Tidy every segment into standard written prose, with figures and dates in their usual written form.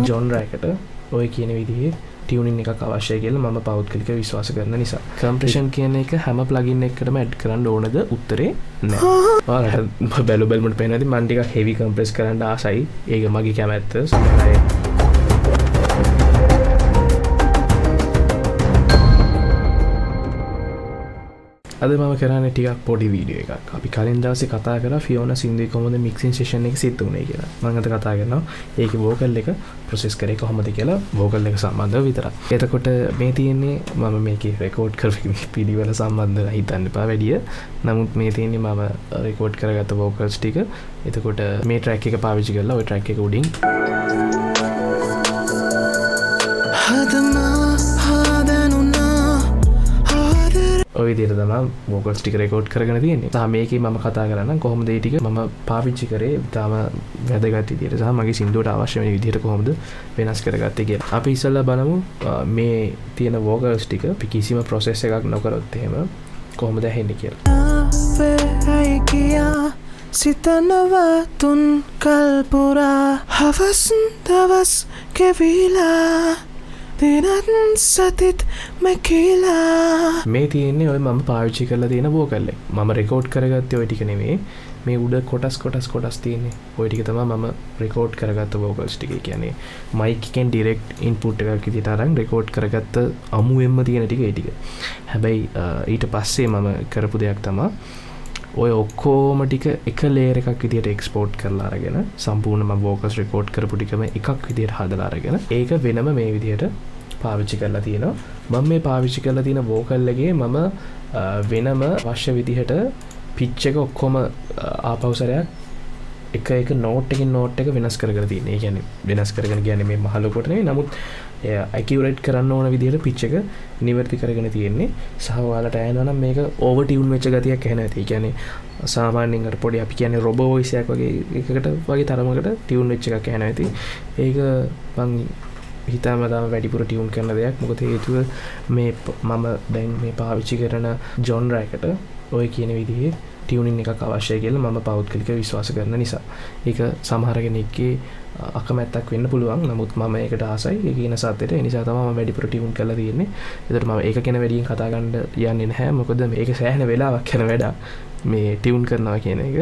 ජොන්රා එකට ඔය කියන විදිහේ ටියුනින් එකක් අවශ්‍යයි කියලා මම පෞද්ගලිකව විශ්වාස කරන නිසා. කම්ප්‍රෙෂන් කියන එක හැම ප්ලගින් එකකටම ඇඩ් කරන්න ඕනද? උත්තරේ නෑ. ඔයාලට බැලුවල්මට පේනවාද මම ටිකක් හෙවි කම්ප්‍රෙස් කරන්න ආසයි. ඒක මගේ කැමැත්ත. සමහර අය අද මම කරන්නේ ටිකක් පොඩි වීඩියෝ එකක්. අපි කලින් දවසේ කතා කරා ෆියෝනා සින්දුයි කොහොමද මික්සින් සෙෂන් එක සිද්ධ වුනේ කියලා. මම අද කතා කරනවා ඒකේ වෝකල් එක ප්‍රොසෙස් කරේ කොහොමද කියලා වෝකල් එක සම්බන්ධව විතරක්. එතකොට මේ තියෙන්නේ මම මේකේ රෙකෝඩ් කරපු පිළිවෙල සම්බන්ධව හිතන්න එපා වැඩිය. නමුත් මේ තියෙන්නේ මම රෙකෝඩ් කරගත්ත වෝකල්ස් ටික. එතකොට මේ ට්‍රැක් එක පාවිච්චි කරලා ওই ට්‍රැක් එක උඩින් ඔය විදිහට තමයි වෝකල්ස් ටික රෙකෝඩ් කරගෙන තියෙන්නේ. තා මේකේ මම කතා කරනවා කොහොමද මේ ටික මම පාවිච්චි කරේ තාම වැදගත් විදිහට සහ මගේ සින්දුවට අවශ්‍ය වෙන විදිහට කොහොමද වෙනස් කරගත්තේ කියලා. අපි ඉස්සෙල්ලා බලමු මේ තියෙන වෝකල්ස් ටික අපි කිසිම ප්‍රොසෙස් එකක් නොකරොත් එහෙම කොහොමද ඇහෙන්නේ කියලා. සිතනවා තුන් කල්පුරා හවස් දවස් කෙවිලා දිනත් සතිත් මැකිලා. මේ තියෙන්නේ ඔය මම පාවිච්චි කරලා තියෙන වෝකල් එක. මම රෙකෝඩ් කරගත්තේ ඔය ටික නෙමෙයි. මේ උඩ කොටස් තියෙන්නේ. ඔය ටික තමයි මම රෙකෝඩ් කරගත්ත වෝකල්ස් ටික. ඒ කියන්නේ මයික් එකෙන් ඩිරෙක්ට් ඉන්පුට් එකක් විදිහට අරන් රෙකෝඩ් කරගත්ත අමුවෙන්ම තියෙන ටික ඒ ටික. හැබැයි ඊට පස්සේ මම කරපු දෙයක් තමයි ඔය ඔක්කොම ටික එක ලේයර් එකක් විදිහට එක්ස්පෝර්ට් කරලා අරගෙන සම්පූර්ණ මම වෝකල්ස් රෙකෝඩ් කරපු ටිකම එකක් විදිහට හදලා අරගෙන ඒක වෙනම මේ විදිහට පාවිච්චි කරලා තියෙනවා. මම මේ පාවිච්චි කරලා තියෙන වෝකල් එකේ මම වෙනම අවශ්‍ය විදිහට පිච් එක ඔක්කොම ආපහු සැරයක් එක නෝට් එකකින් නෝට් එක වෙනස් කරගෙන තියෙනවා. ඒ කියන්නේ වෙනස් කරගෙන කියන්නේ මේ මහලු කොට නෙවෙයි. නමුත් ඇකියුරේට් කරන්න ඕන විදිහට පිච් එක නිවර්ති කරගෙන තියෙන්නේ. සහ ඔයාලට ඇහෙනවා නම් මේක ඕවර් ටියුන් වෙච්ච ගතියක් ඇහෙන ඇති. ඒ කියන්නේ සාමාන්‍යයෙන් අර පොඩි අපි කියන්නේ රොබෝ වොයිස් එකක් වගේ එකකට වගේ තරමකට ටියුන් වෙච්ච එකක් ඇහෙන ඇති. ඒක මං හිතාමතාම වැඩිපුර ටියුන් කරන දෙයක්. මොකද හේතුව මේ මම දැන් මේ පාවිච්චි කරන ජොන්රා එකට ඔය කියන විදිහේ ටියුනින් එකක් අවශ්‍යයි කියලා මම පෞද්ගලිකව විශ්වාස කරන නිසා. ඒක සමහර කෙනෙක්ගේ අකමැත්තක් වෙන්න පුළුවන්. නමුත් මම ඒකට ආසයි. ඒ කියන සත්‍යෙට. ඒ නිසා තමයි මම වැඩිපුර ටියුන් කරලා තියෙන්නේ. ඒකට මම ඒක ගැන වැඩියෙන් කතා කරන්න යන්නේ නැහැ. මොකද මේක සෑහෙන වෙලාවක් යන වැඩක්. මේ ටියුන් කරනවා කියන එක.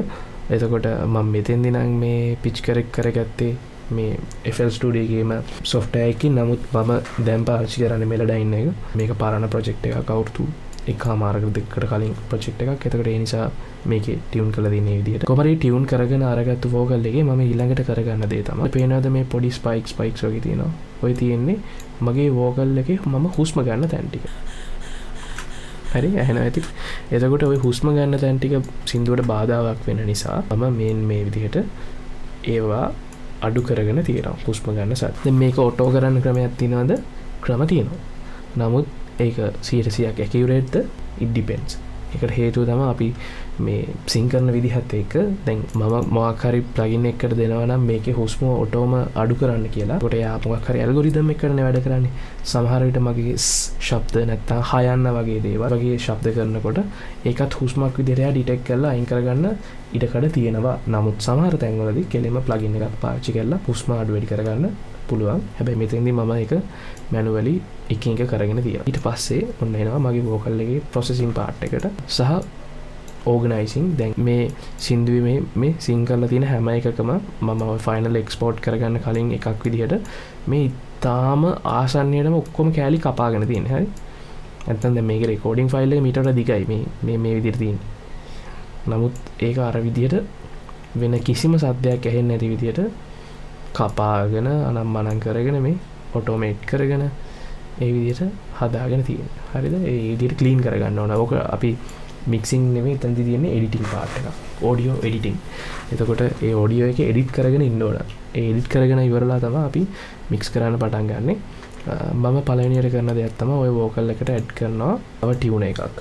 එතකොට මම මෙතෙන්දී නම් මේ පිච් කරගත්තේ මේ FL Studio එකේම software එකකින්. නමුත් මම දැන් පාවිච්චි කරන්නේ Melodyne එක. මේක පරණ project එකක් අවුරුදු එකමාරකට දෙකකට කලින් project එකක්. එතකොට ඒ නිසා මේකේ ටියුන් කරලා තියෙන මේ විදිහට. කොහමද ටියුන් කරගෙන අරගත්තු වෝකල් එකේ මම ඊළඟට කරගන්න දේ තමයි පේනවාද මේ පොඩි ස්පයික්ස් වගේ තියෙනවා. ඔය තියෙන්නේ මගේ වෝකල් එකේ මම හුස්ම ගන්න තැන් ටික. හරි ඇහෙනවා ඇති. එතකොට ওই හුස්ම ගන්න තැන් ටික සින්දුවට බාධාවක් වෙන නිසා මම මේ විදිහට ඒවා අඩු කරගෙන තියෙනවා හුස්ම ගන්න සත්. දැන් මේක ඔටෝ කරන්න ක්‍රමයක් තියෙනවද? ක්‍රම තියෙනවා. නමුත් ඒක 100%ක් ඇකියුරේට්ද? it depends. ඒකට හේතුව තමයි අපි මේ සිං කරන විදිහත් එක්ක දැන් මම මොකක් හරි ප්ලගින් එකකට දෙනවා නම් මේකේ හුස්ම ඔටෝම අඩු කරන්න කියලා. ඒකට එයා මොකක් හරි ඇල්ගොරිතම් එකකටනේ වැඩ කරන්නේ. සමහර විට මගේ ශබ්ද නැත්තම් හයන්න වගේ දේවල් වගේ ශබ්ද කරනකොට ඒකත් හුස්මක් විදිහට එයා ඩිටෙක්ට් කරලා අයින් කරගන්න ඉඩකඩ තියෙනවා. නමුත් සමහර තැන්වලදී කෙලින්ම ප්ලගින් එකක් පාවිච්චි කරලා හුස්ම අඩු වැඩි කරගන්න පුළුවන්. හැබැයි මෙතෙන්දී මම ඒක මැනුවලි එකින් එක කරගෙන තියෙනවා. ඊට පස්සේ ඔන්න එනවා මගේ වෝකල් එකේ ප්‍රොසෙසින් පාර්ට් එකට සහ ඕගනයිසින්. දැන් මේ සින්දුවේ මේ සිං කරලා තියෙන හැම එකකම මම ෆයිනල් එක්ස්පෝර්ට් කරගන්න කලින් එකක් විදිහට මේ තාම ආසන්නයටම ඔක්කොම කෑලි කපාගෙන තියෙන්නේ. හරි. නැත්නම් දැන් මේකේ රෙකෝඩින් ෆයිල් එක මීටර දිගයි මේ විදිහට තියෙන්නේ. නමුත් ඒක අර විදිහට වෙන කිසිම සද්දයක් ඇහෙන්නේ නැති විදිහට කපාගෙන අනම්මනම් කරගෙන මේ ඔටෝමේට් කරගෙන ඒ විදිහට හදාගෙන තියෙනවා. හරිද? ඒ විදිහට ක්ලීන් කරගන්න ඕන. ඕක අපි මික්සින් නෙමෙයි එතනදී තියෙන්නේ එඩිටින් පාර්ට් එක. Audio editing. එතකොට ඒ ඔඩියෝ එක එඩිට් කරගෙන ඉන්න ඕන. ඒ එඩිට් කරගෙන ඉවරලා තමයි අපි මික්ස් කරන්න පටන් ගන්නෙ. මම පළවෙනියට කරන දෙයක් තමයි ওই වෝකල් එකට ඇඩ් කරනවා තව ටියුන් එකක්.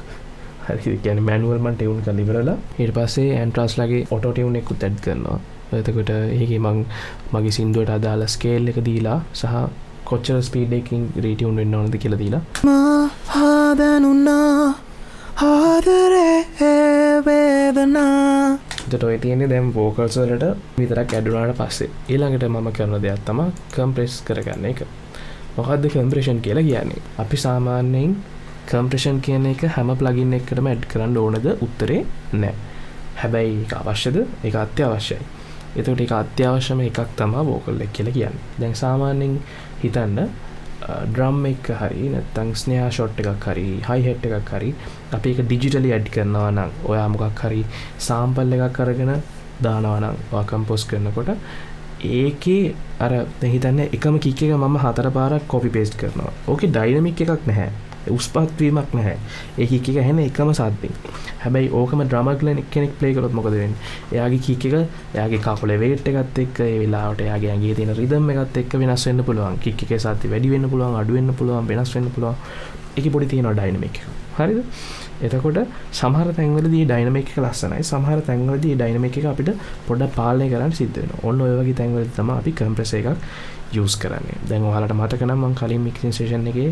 හරිද? කියන්නේ මැනුවල් මන් ටියුන් කරලා ඉවරලා ඊට පස්සේ ඇන්ට්‍රාස්ලාගේ ඔටෝ ටියුන් එකකුත් ඇඩ් කරනවා. එතකොට ඒකේ මගේ සින්දුවට අදාළ ස්කේල් එක දීලා සහ කොච්චර ස්පීඩ් එකකින් රීටියුන් වෙන්න ඕනද කියලා දීලා ආදරේ වේදනා. එතකොට ඔය තියෙන්නේ දැන් වෝකල්ස් වලට විතරක් ඇඩුනාට පස්සේ ඊළඟට මම කරන දෙයක් තමයි කම්ප්‍රෙස් කරගන්න එක. මොකද්ද කම්ප්‍රෙෂන් කියලා කියන්නේ? අපි සාමාන්‍යයෙන් කම්ප්‍රෙෂන් කියන එක හැම ප්ලගින් එකකටම ඇඩ් කරන්න ඕනද? උත්තරේ නැහැ. හැබැයි ඒක අවශ්‍යද? ඒක අත්‍යවශ්‍යයි. එතකොට ඒක අත්‍යවශ්‍යම එකක් තමයි වෝකල් එක කියලා කියන්නේ. දැන් සාමාන්‍යයෙන් හිතන්න ඩ්‍රම් එක හරි නැත්නම් ස්නේහා ෂොට් එකක් හරි හයි හෙට් එකක් හරි අපි ඒක ඩිජිටලි ඇඩ් කරනවා නම් ඔයා මොකක් හරි සාම්පල් එකක් අරගෙන දානවා නම් ඔයා කම්පෝස් කරනකොට ඒකේ අර දැන් හිතන්න එකම කික් එක මම 4 පාරක් කොපි පේස්ට් කරනවා. ඕකේ ඩයිනමික් එකක් නැහැ. උස්පත් වීමක් නැහැ. ඒ කික් එක ඇහෙන එකම සද්දෙන්. හැබැයි ඕකම ඩ්‍රමර් කෙනෙක් ප්ලේ කරොත් මොකද වෙන්නේ? එයාගේ කික් එක එයාගේ කකුලේ වේට් එකත් එක්ක ඒ වෙලාවට එයාගේ ඇඟේ තියෙන රිද්ම් එකත් එක්ක වෙනස් වෙන්න පුළුවන්. කික් එකේ සද්ද වැඩි වෙන්න පුළුවන්, අඩු වෙන්න පුළුවන්, වෙනස් වෙන්න පුළුවන්. ඒකේ පොඩි තියෙනවා ඩයිනමික් එක. හරිද? එතකොට සමහර තැන්වලදී ඩයිනමික් එක ලස්සනයි. සමහර තැන්වලදී ඩයිනමික් එක අපිට පොඩ්ඩක් පාලනය කරන්න සිද්ධ වෙනවා. ඔන්න ඔය වගේ තැන්වලදී තමයි අපි කම්ප්‍රෙසර් එකක් යූස් කරන්නේ. දැන් ඔයාලට මතක නම් මම කලින් මික්සින් සෙෂන් එකේ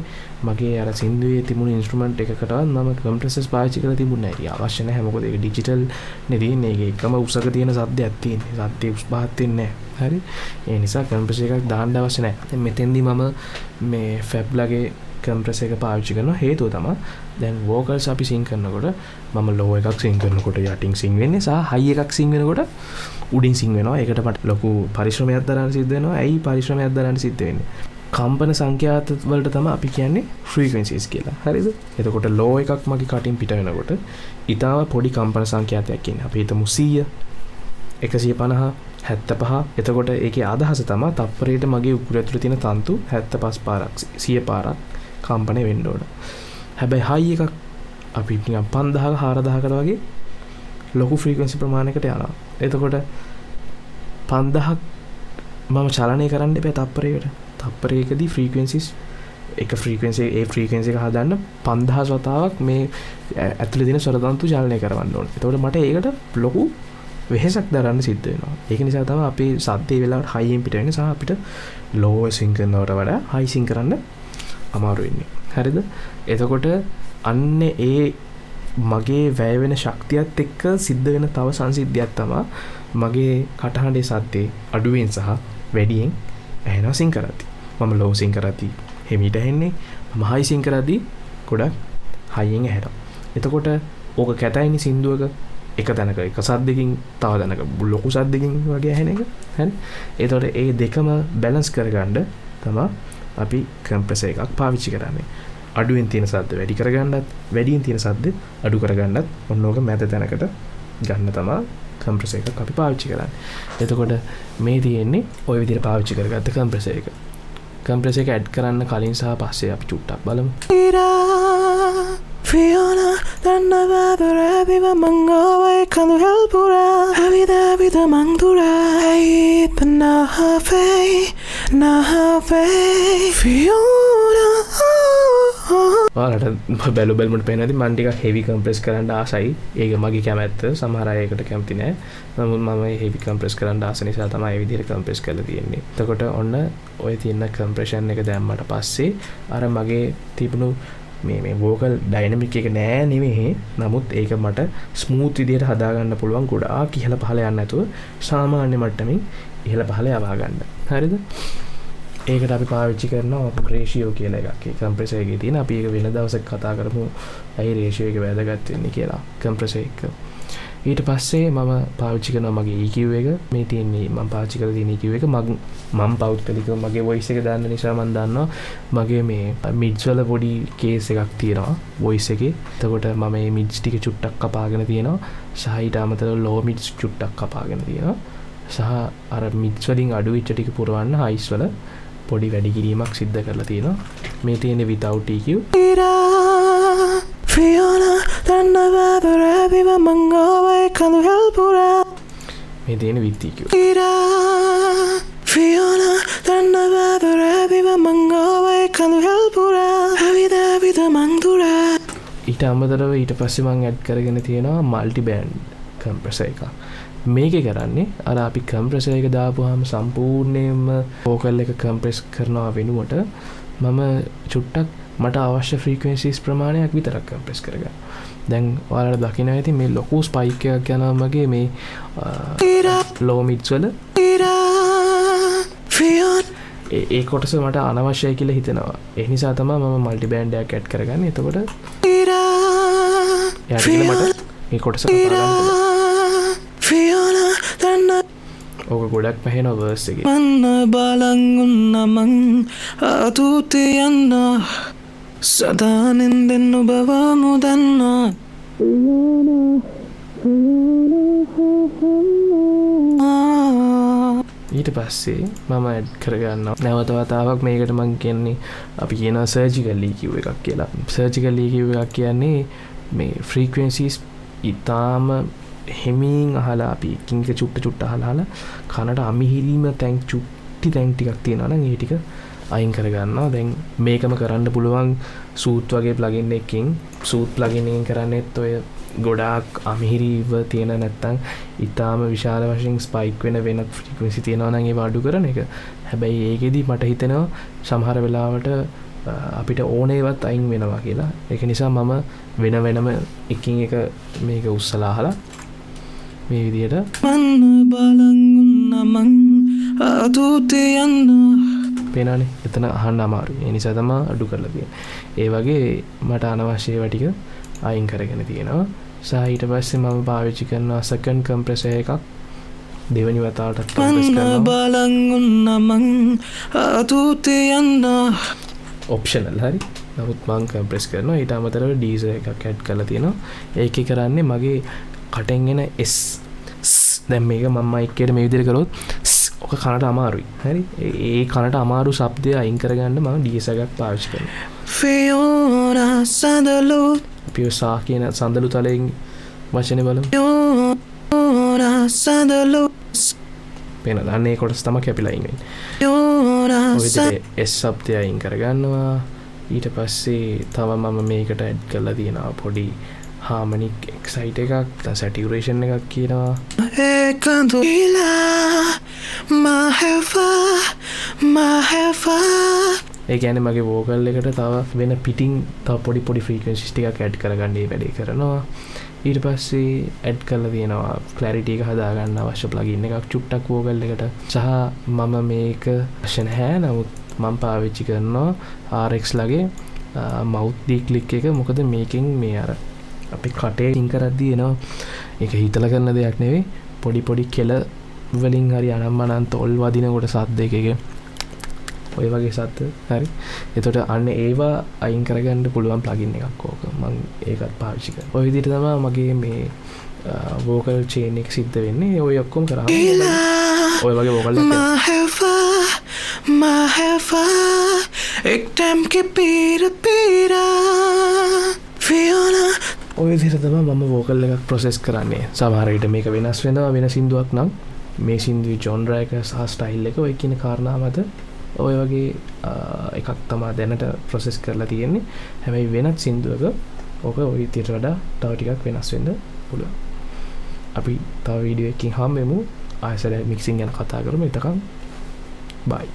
මගේ අර සින්දුවේ තිබුණු ඉන්ස්ට්‍රුමන්ට් එකකටවත් මම කම්ප්‍රෙසර්ස් පාවිච්චි කරලා තිබුණේ නැහැ. ඒක අවශ්‍ය නැහැ. මොකද ඒක ඩිජිටල් නේ තියෙන්නේ. ඒක එකම උසක තියෙන සද්දයක් තියෙන්නේ. සද්දේ උස් පහත් වෙන්නේ නැහැ. හරි? ඒ නිසා කම්ප්‍රෙසර් එකක් දාන්න අවශ්‍ය නැහැ. දැන් මෙතෙන්දී මම මේ ෆැබ්ලාගේ කම්ප්‍රෙසර් එක පාවිච්චි කරන හේතුව තමයි දැන් වෝකල්ස් අපි සිං කරනකොට මම ලෝ එකක් සිං කරනකොට යටින් සිං වෙන්නේ සහ හයි එකක් සිං වෙනකොට උඩින් සිං වෙනවා. ඒකට මට ලොකු පරිශ්‍රමයක් දරන්න සිද්ධ වෙනවා. ඇයි පරිශ්‍රමයක් දරන්න සිද්ධ වෙන්නේ? කම්පන සංඛ්‍යාත වලට තමයි අපි කියන්නේ ෆ්‍රීකවෙන්සිස් කියලා. හරිද? එතකොට ලෝ එකක් මගේ කටින් පිට වෙනකොට ඊටාව පොඩි කම්පන සංඛ්‍යාතයක් ඉන්නේ. අපි හිතමු 100 150 75. එතකොට ඒකේ අදහස තමයි තප්පරයට මගේ උකුල ඇතුලේ තියෙන තන්තු 75 පාරක් 100 පාරක් කම්පණය වෙන්න ඕන. හැබැයි හයි එකක් අපි නිකන් 5000ක 4000කට වගේ ලොකු ෆ්‍රීකවෙන්සි ප්‍රමාණයකට යනවා. එතකොට 5000ක් මම චලනය කරන්න එපා තප්පරයකට. තප්පරයකදී ෆ්‍රීකවෙන්සිස් එක ෆ්‍රීකවෙන්සි ඒ ෆ්‍රීකවෙන්සි එක හදන්න 5000 වතාවක් මේ ඇතුලේ තියෙන ස්වර තන්තු චලනය කරවන්න ඕන. එතකොට මට ඒකට ලොකු වෙහෙසක් දරන්න සිද්ධ වෙනවා. ඒක නිසා තමයි අපි සද්දේ වෙලාවට හයියෙන් පිට වෙන්නේ සහ අපිට ලෝ සිං කරනවට වඩා හයි සිං කරන්න අමාරු වෙන්නේ. හරිද? එතකොට අන්න ඒ මගේ වැය වෙන ශක්තියත් එක්ක සිද්ධ වෙන තව සංසිද්ධියක් තමයි මගේ කටහඬේ සද්දේ අඩුවෙන් සහ වැඩියෙන් ඇහෙනවා සිං කරද්දී. මම ලෝ සිං කරද්දී හිමීට ඇහෙන්නේ. මම හයි සිං කරද්දී ගොඩක් හයියෙන් ඇහෙනවා. එතකොට ඕක කැතයිනි සින්දුවක එක තැනක එක සද්දකින් තව තැනක ලොකු සද්දකින් වගේ ඇහෙන එක. හරි? එතකොට ඒ දෙකම බැලන්ස් කරගන්න තමයි අපි කම්ප්‍රෙසර් එකක් පාවිච්චි කරන්නේ. අඩුවෙන් තියෙන සද්ද වැඩි කරගන්නත්, වැඩියෙන් තියෙන සද්ද අඩු කරගන්නත් ඔන්න ඕක මැද තැනකට ගන්න තමයි කම්ප්‍රෙසර් එකක් අපි පාවිච්චි කරන්නේ. එතකොට මේ තියෙන්නේ ওই විදිහට පාවිච්චි කරගත්ත කම්ප්‍රෙසර් එක. කම්ප්‍රෙසර් එක ඇඩ් කරන්න කලින් සහ පස්සේ අපි චුට්ටක් බලමු. Fiona, dannavado raviva mangoe kanu helpura avida vida mangdura ait nahave Fiona ඔයාලට බැලු බැලමුට පේනවාද මම ටිකක් හෙවි කම්ප්‍රෙස් කරන්න ආසයි. ඒක මගේ කැමැත්ත. සමහර අය ඒකට කැමති නැහැ. නමුත් මම හෙවි කම්ප්‍රෙස් කරන්න ආස නිසා තමයි මේ විදිහට කම්ප්‍රෙස් කරලා තියෙන්නේ. එතකොට ඔන්න ඔය තියෙන කම්ප්‍රෙෂන් එක දැම්මට පස්සේ අර මගේ තිබුණු මේ වෝකල් ඩයිනමික් එක නෑ නෙමෙයි. නමුත් ඒක මට ස්මූත් විදිහට හදාගන්න පුළුවන් ගොඩාක් ඉහළ පහළ යන්නේ නැතුව සාමාන්‍ය මට්ටමින් ඉහළ පහළ යවා ගන්න. හරිද? ඒකට අපි පාවිච්චි කරනවා රේෂියෝ කියලා එකක්. ඒ කම්ප්‍රෙසර් එකේ තියෙන අපි ඒක වෙන දවසක කතා කරමු. ඇයි රේෂියෝ එක වැදගත් වෙන්නේ කියලා කම්ප්‍රෙසර් එක. ඊට පස්සේ මම පාවිච්චි කරනවා මගේ EQ එක. මේ තියෙන්නේ මම පාවිච්චි කරලා තියෙන EQ එක මම පෞද්ගලිකව මගේ වොයිස් එක දාන්න නිසා මම දන්නවා මගේ මේ මිඩ්ස් වල පොඩි කේස් එකක් තියෙනවා වොයිස් එකේ. එතකොට මම මේ මිඩ්ස් ටික චුට්ටක් කපාගෙන තියෙනවා. සහ ඊට අමතරව ලෝ මිඩ්ස් චුට්ටක් කපාගෙන තියෙනවා. සහ අර මිඩ්ස් වලින් අඩු වෙච්ච ටික පුරවන්න හයිස් වල පොඩි වැඩි කිරීමක් සිද්ධ කරලා තියෙනවා. මේ තියෙන්නේ without EQ. Fiona, dannavado raviva mangoe kanu helpura මේ තියෙන්නේ with EQ. Fiona, dannavado raviva mangoe kanu helpura avida vida mangdura ඊට අමතරව ඊට පස්සේ මම ඇඩ් කරගෙන තියෙනවා මල්ටි බෑන්ඩ් කම්ප්‍රෙසර් එකක්. මේක කරන්නේ අර අපි කම්ප්‍රෙසර් එක දාපුවාම සම්පූර්ණයෙන්ම වෝකල් එක කම්ප්‍රෙස් කරනවා වෙනුවට මම චුට්ටක් මට අවශ්‍ය ෆ්‍රීකවෙන්සිස් ප්‍රමාණයක් විතරක් කම්ප්‍රෙස් කරගන්නවා. දැන් ඔයාලට දකින්න ඇති මේ ලොකු ස්පයික් එකක් යනවා මගේ මේ ලෝ මිඩ්ස් වල ඒ කොටස මට අනවශ්‍යයි කියලා හිතෙනවා. ඒ නිසා තමයි මම මල්ටි බෑන්ඩ් එකක් ඇඩ් කරගන්නේ. එතකොට එයාට මට මේ කොටස කතා ගන්න. ඕක ගොඩක් පැහෙනවා වර්ස් එකේ. මන්න බලන් උන්නමං අතුතේ යන්න සදානෙන් දෙන්න ඔබව මුදන්න. ඊට පස්සේ මම ඇඩ් කරගන්නවා නැවත වතාවක් මේකට මං කියන්නේ අපි කියනවා සර්ජිකල් EQ එකක් කියලා. සර්ජිකල් EQ එකක් කියන්නේ මේ ෆ්‍රීකවෙන්සිස් ඉතාම හෙමින් අහලා අපි කිංක චුට්ට අහලා කනට අමිහිරීම තැන් ටිකක් තියෙනවා නම් ඒ ටික අයින් කරගන්නවා. දැන් මේකම කරන්න පුළුවන් සූට් වගේ ප්ලගින් එකකින්. සූට් ප්ලගින් එකකින් කරන්නේත් ඔය ගොඩාක් අමිහිරීව තියෙන නැත්තම් ඊටාම විශාල වශයෙන් ස්පයික් වෙන ෆ්‍රීකවෙන්සි තියෙනවා නම් ඒව අඩු කරන එක. හැබැයි ඒකෙදි මට හිතෙනවා සමහර වෙලාවට අපිට ඕනේවත් අයින් වෙනවා කියලා. ඒක නිසා මම වෙනම එකින් එක මේක උස්සලා අහලා මේ විදියට මන්න බලන් උන්නමං අතුතේ යන්න පේනවනේ. එතන අහන්න අමාරුයි. ඒ නිසා තමයි අඩු කරලා තියෙන්නේ. ඒ වගේ මට අනවශ්‍ය ඒවා ටික අයින් කරගෙන තියෙනවා. සහ ඊට පස්සේ මම පාවිච්චි කරනවා සෙකන්ඩ් කම්ප්‍රෙසර් එකක්. දෙවෙනි වතාවටත් කම්ප්‍රෙස් කරනවා. බලන් උන්නමං අතුතේ යන්න ඔප්ෂනල් හරි. නමුත් මම කම්ප්‍රෙස් කරනවා. ඊට අමතරව ඩීසර් එකක් ඇඩ් කරලා තියෙනවා. ඒකේ කරන්නේ මගේ කටෙන් එන S. දැන් මේක මම මයික් එකට මේ විදිහට කරොත් ඔක කනට අමාරුයි. හරි. ඒ කනට අමාරු ශබ්දය අයින් කරගන්න මම ඩීසර් එකක් පාවිච්චි කරනවා. ෆියෝනා සඳලු අපි සා කියන සඳලු තලයෙන් වචනේ බලමු. ෆියෝනා සඳලු පේනද? අනේ කොටස තමයි කැපිලා ඉන්නේ. ෆියෝනා ඔය විදිහට S ශබ්දය අයින් කරගන්නවා. ඊට පස්සේ තව මම මේකට ඇඩ් කරලා තියෙනවා පොඩි හාමනික් එක්සයිට් එකක්, සැටියුරේෂන් එකක් කියනවා. ඒකඳු ඉලා මහෆා ඒ කියන්නේ මගේ වෝකල් එකට තව වෙන පිටින් තව පොඩි ෆ්‍රීකවෙන්සිස් ටිකක් ඇඩ් කරගන්න මේ වැඩේ කරනවා. ඊට පස්සේ ඇඩ් කරලා තියෙනවා ක්ලැරිටි එක හදාගන්න අවශ්‍ය ප්ලගින් එකක් චුට්ටක් වෝකල් එකට. සහ මම මේක අවශ්‍ය නැහැ. නමුත් මම පාවිච්චි කරනවා RX ලගේ මවුත් ඩීක්ලික් එක. මොකද මේකෙන් මේ අර අපි කටේ ඉන් කරද්දී එනවා. ඒක හිතලා කරන දෙයක් නෙවෙයි. පොඩි කෙල වලින් හරි අනම්මනන් තොල් වදිනකොට සද්ද එකක ඔය වගේ සද්ද. හරි. එතකොට අන්න ඒවා අයින් කරගන්න පුළුවන් ප්ලගින් එකක් ඕක. මම ඒකත් පාවිච්චි කරනවා. ඔය විදිහට තමයි මගේ මේ වෝකල් චේන් එක සිද්ධ වෙන්නේ. ඔය ඔක්කොම කරාම ඔය වගේ වෝකල් එකක් මහෆා එක්ටම් පීරා ෆියෝනා ඔය විදිහට තමයි මම වෝකල් එකක් ප්‍රොසෙස් කරන්නේ. සමහර විට මේක වෙනස් වෙනවා වෙන සින්දුවක් නම් මේ සින්දුවේ ජොන්රා එක සහ ස්ටයිල් එක ඔය කියන කාරණා මත ඔය වගේ එකක් තමයි දැනට ප්‍රොසෙස් කරලා තියෙන්නේ. හැබැයි වෙනත් සින්දුවක ඕක ඔය විදිහට වඩා තව ටිකක් වෙනස් වෙන්න පුළුවන්. අපි තව වීඩියෝ එකකින් හම්බෙමු. ආයෙත් මික්සින් ගැන කතා කරමු. එතකන් බයි.